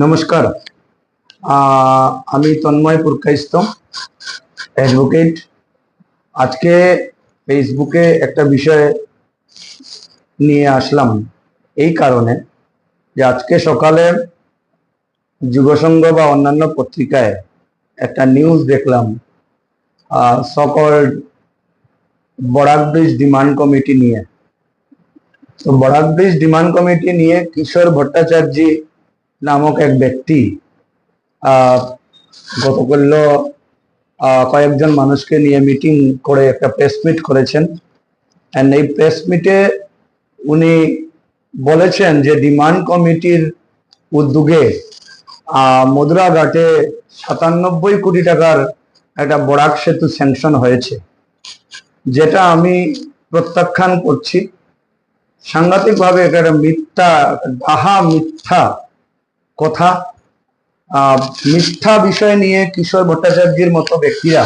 নমস্কার। আমি তন্ময় পুরকাইস্ত, অ্যাডভোকেট। আজকে ফেসবুকে একটা বিষয় নিয়ে আসলাম এই কারণে যে আজকে সকালে যুবসংঘ বা অন্যান্য পত্রিকায় একটা নিউজ দেখলাম সকল্ড বরাক ব্রিজ ডিমান্ড কমিটি নিয়ে। তো বরাক ব্রিজ ডিমান্ড কমিটি নিয়ে কিশোর ভট্টাচার্য নামক এক ব্যক্তি গতকাল কয়েকজন মানুষকে নিয়ে মিটিং করে একটা প্রেস মিট করেছেন। এন্ড এই প্রেস মিটে উনি বলেছেন যে ডিমান্ড কমিটির উদ্যোগে মধুরাঘাটে 97 কোটি টাকার একটা বরাক সেতু স্যাংশন হয়েছে, যেটা আমি প্রত্যাখ্যান করছি। সাংঘাতিকভাবে এটা একটা মিথ্যা, ডাহা মিথ্যা কথা। মিথ্যা বিষয় নিয়ে কিশোর ভট্টাচার্যের মতো ব্যক্তিরা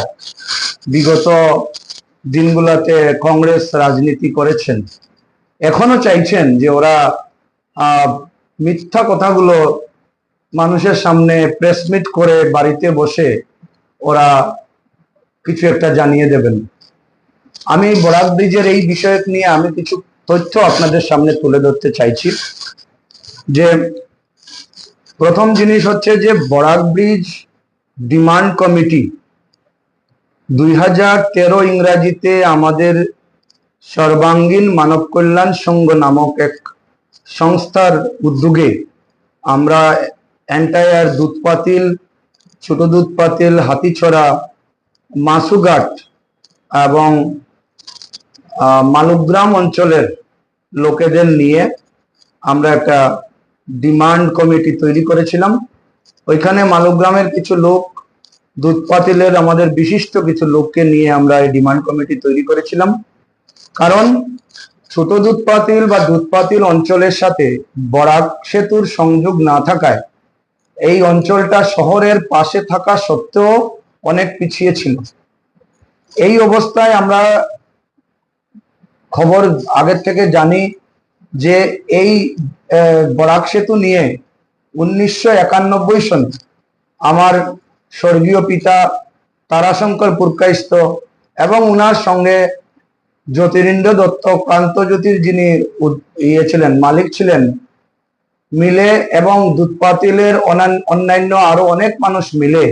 বিগত দিনগুলোতে কংগ্রেস রাজনীতি করেছেন, এখনো চাইছেন যে ওরা মিথ্যা কথাগুলো মানুষের সামনে প্রেস মিট করে বাড়িতে বসে ওরা কিছু একটা জানিয়ে দেবেন। আমি বরাক ব্রিজের এই বিষয় নিয়ে আমি কিছু তথ্য আপনাদের সামনে তুলে ধরতে চাইছি। যে প্রথম জিনিস হচ্ছে যে বরাক ব্রিজ ডিমান্ড কমিটি 2013 ইংরাজিতে আমাদের সর্বাঙ্গীন মানব কল্যাণ সংঘ নামক এক সংস্থার উদ্যোগে আমরা এন্টায়ার দুধপাতিল, ছোট দুধপাতিল, হাতিছড়া, মাসুঘাট এবং মালুগ্রাম অঞ্চলের লোকেদের নিয়ে আমরা একটা ডিমান্ড কমিটি তৈরি করেছিলাম। ওইখানে মালুগ্রামের কিছু লোক, দুধপাতিলের আমাদের বিশিষ্ট কিছু লোককে নিয়ে আমরা এই ডিমান্ড কমিটি তৈরি করেছিলাম। কারণ ছোট দুধপাতিল বা দুধপাতিল অঞ্চলের সাথে বরাক সেতুর সংযোগ না থাকায় এই অঞ্চলটা শহরের পাশে থাকা সত্ত্বেও অনেক পিছিয়ে ছিল। এই অবস্থায় আমরা খবর আগের থেকে জানি যে এই বরাক সেতু নিয়ে 1991 সনে আমার স্বর্গীয় পিতা তারাশঙ্কর পুরকাইস্ত এবং উনার সঙ্গে জ্যোতিরিন্দ্র দত্ত, কান্তজ্যোতির যিনি ছিলেন, মালিক ছিলেন, মিলে এবং দুধপাতিলের অন্যান্য আরো অনেক মানুষ মিলে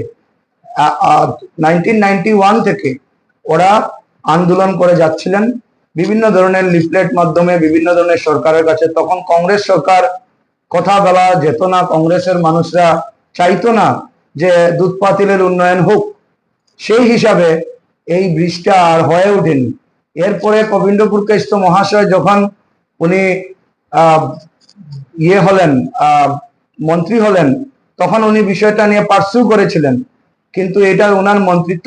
1991 থেকে ওরা আন্দোলন করে যাচ্ছিলেন বিভিন্ন ধরনের লিফলেট মাধ্যমে, বিভিন্ন ধরনের সরকারের কাছে। তখন কংগ্রেস সরকার, কথা বলা যেত না, কংগ্রেসের মানুষরা চাইতো না যে দুধপাতিলের উন্নয়ন হোক। সেই হিসাবে এই ব্রিজটা আর হয়ে ওঠেনি। এরপরে কবীন্দ্র পুরকাইস্ত মহাশয় যখন উনি মন্ত্রী হলেন, তখন উনি বিষয়টা নিয়ে পার্সু করেছিলেন, কিন্তু এটা ওনার মন্ত্রিত্ব